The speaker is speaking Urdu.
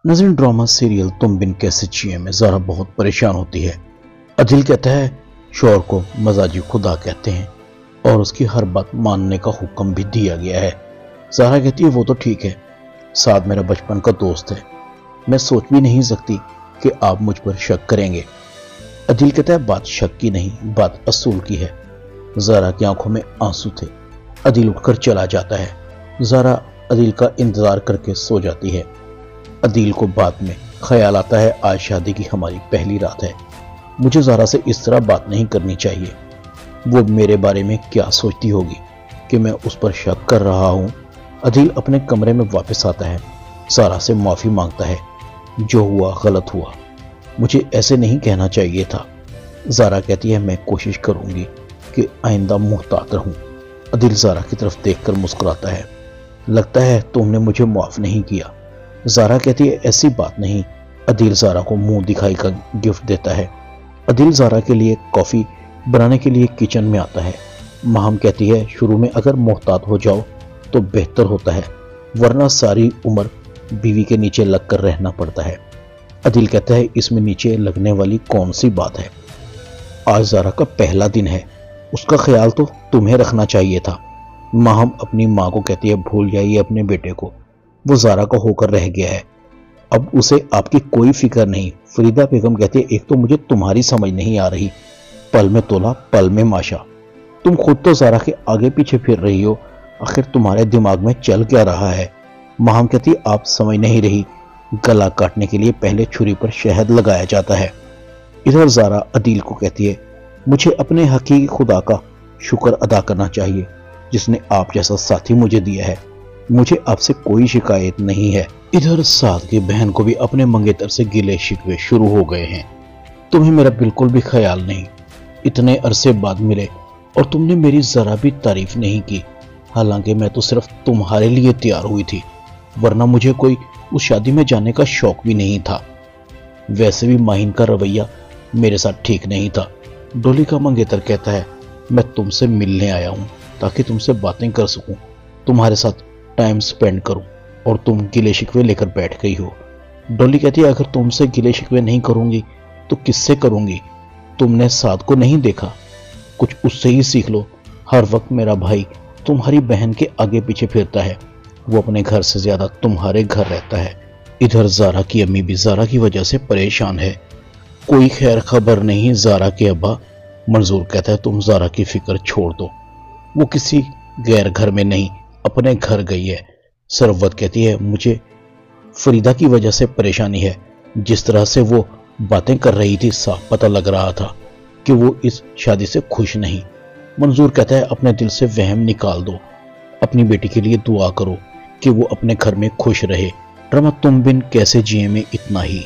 نظر ڈرامہ سیریل تم بن کیسے جیے میں زارا بہت پریشان ہوتی ہے۔ عدیل کہتا ہے شوہر کو مزاجی خدا کہتے ہیں اور اس کی ہر بات ماننے کا حکم بھی دیا گیا ہے۔ زارا کہتی ہے وہ تو ٹھیک ہے، سعد میرا بچپن کا دوست ہے، میں سوچ بھی نہیں سکتی کہ آپ مجھ پر شک کریں گے۔ عدیل کہتا ہے بات شک کی نہیں، بات اصول کی ہے۔ زارا کی آنکھوں میں آنسو تھے۔ عدیل اٹھ کر چلا جاتا ہے۔ زارا عدیل کا انتظار کر کے سو جاتی ہے۔ عدیل کو بعد میں خیال آتا ہے آج شادی کی ہماری پہلی رات ہے، مجھے زارا سے اس طرح بات نہیں کرنی چاہیے۔ وہ میرے بارے میں کیا سوچتی ہوگی کہ میں اس پر شک کر رہا ہوں۔ عدیل اپنے کمرے میں واپس آتا ہے، زارا سے معافی مانگتا ہے۔ جو ہوا غلط ہوا، مجھے ایسے نہیں کہنا چاہیے تھا۔ زارا کہتی ہے میں کوشش کروں گی کہ آئندہ محتاط رہوں۔ عدیل زارا کی طرف دیکھ کر مسکراتا ہے۔ لگتا ہے تم نے مجھے معاف نہیں کیا۔ زارا کہتی ہے ایسی بات نہیں۔ عدیل زارا کو منہ دکھائی کا گفٹ دیتا ہے۔ عدیل زارا کے لیے کافی بنانے کے لیے کچن میں آتا ہے۔ ماہم کہتی ہے شروع میں اگر محتاط ہو جاؤ تو بہتر ہوتا ہے، ورنہ ساری عمر بیوی کے نیچے لگ کر رہنا پڑتا ہے۔ عدیل کہتا ہے اس میں نیچے لگنے والی کون سی بات ہے، آج زارا کا پہلا دن ہے، اس کا خیال تو تمہیں رکھنا چاہیے تھا۔ ماہم اپنی ماں کو کہتی ہے بھول جائیے اپنے بیٹے کو، وہ زارا کا ہو کر رہ گیا ہے، اب اسے آپ کی کوئی فکر نہیں۔ فریدہ بیگم کہتی ہے ایک تو مجھے تمہاری سمجھ نہیں آ رہی، پل میں تولا پل میں ماشا، تم خود تو زارا کے آگے پیچھے پھر رہی ہو، آخر تمہارے دماغ میں چل کیا رہا ہے؟ ماہم کہتی ہے آپ سمجھ نہیں رہی، گلا کاٹنے کے لیے پہلے چھری پر شہد لگایا جاتا ہے۔ ادھر زارا عدیل کو کہتی ہے مجھے اپنے حقیقی خدا کا شکر ادا کرنا چاہیے جس نے آپ جیسا ساتھی مجھے دیا ہے، مجھے آپ سے کوئی شکایت نہیں ہے۔ ادھر سعد کی بہن کو بھی اپنے منگیتر سے گلے شکوے شروع ہو گئے ہیں۔ تمہیں میرا بالکل بھی خیال نہیں، اتنے عرصے بعد ملے اور تم نے میری ذرا بھی تعریف نہیں کی، حالانکہ میں تو صرف تمہارے لیے تیار ہوئی تھی، ورنہ مجھے کوئی اس شادی میں جانے کا شوق بھی نہیں تھا۔ ویسے بھی ماہین کا رویہ میرے ساتھ ٹھیک نہیں تھا۔ ڈولی کا منگیتر کہتا ہے میں تم سے ملنے آیا ہوں تاکہ تم سے باتیں کر سکوں، تمہارے ساتھ ٹائم سپینڈ کروں، اور تم گلے شکوے لے کر بیٹھ گئی ہو۔ ڈولی کہتی ہے اگر تم سے گلے شکوے نہیں کروں گی تو کس سے کروں گی؟ تم نے سعد کو نہیں دیکھا، کچھ اس سے ہی سیکھ لو۔ ہر وقت میرا بھائی تمہاری بہن کے آگے پیچھے پھرتا ہے، وہ اپنے گھر سے زیادہ تمہارے گھر رہتا ہے۔ ادھر زارا کی امی بھی زارا کی وجہ سے پریشان ہے، کوئی خیر خبر نہیں زارا کے ابا۔ منظور کہتا ہے تم زارا کی فکر چھوڑ دو، وہ کسی غیر گھر میں نہیں اپنے گھر گئی ہے۔ سروت کہتی ہے مجھے فریدہ کی وجہ سے پریشانی ہے، جس طرح سے وہ باتیں کر رہی تھی صاف پتہ لگ رہا تھا کہ وہ اس شادی سے خوش نہیں۔ منظور کہتا ہے اپنے دل سے وہم نکال دو، اپنی بیٹی کے لیے دعا کرو کہ وہ اپنے گھر میں خوش رہے۔ ڈرامہ تم بن کیسے جیے میں اتنا ہی۔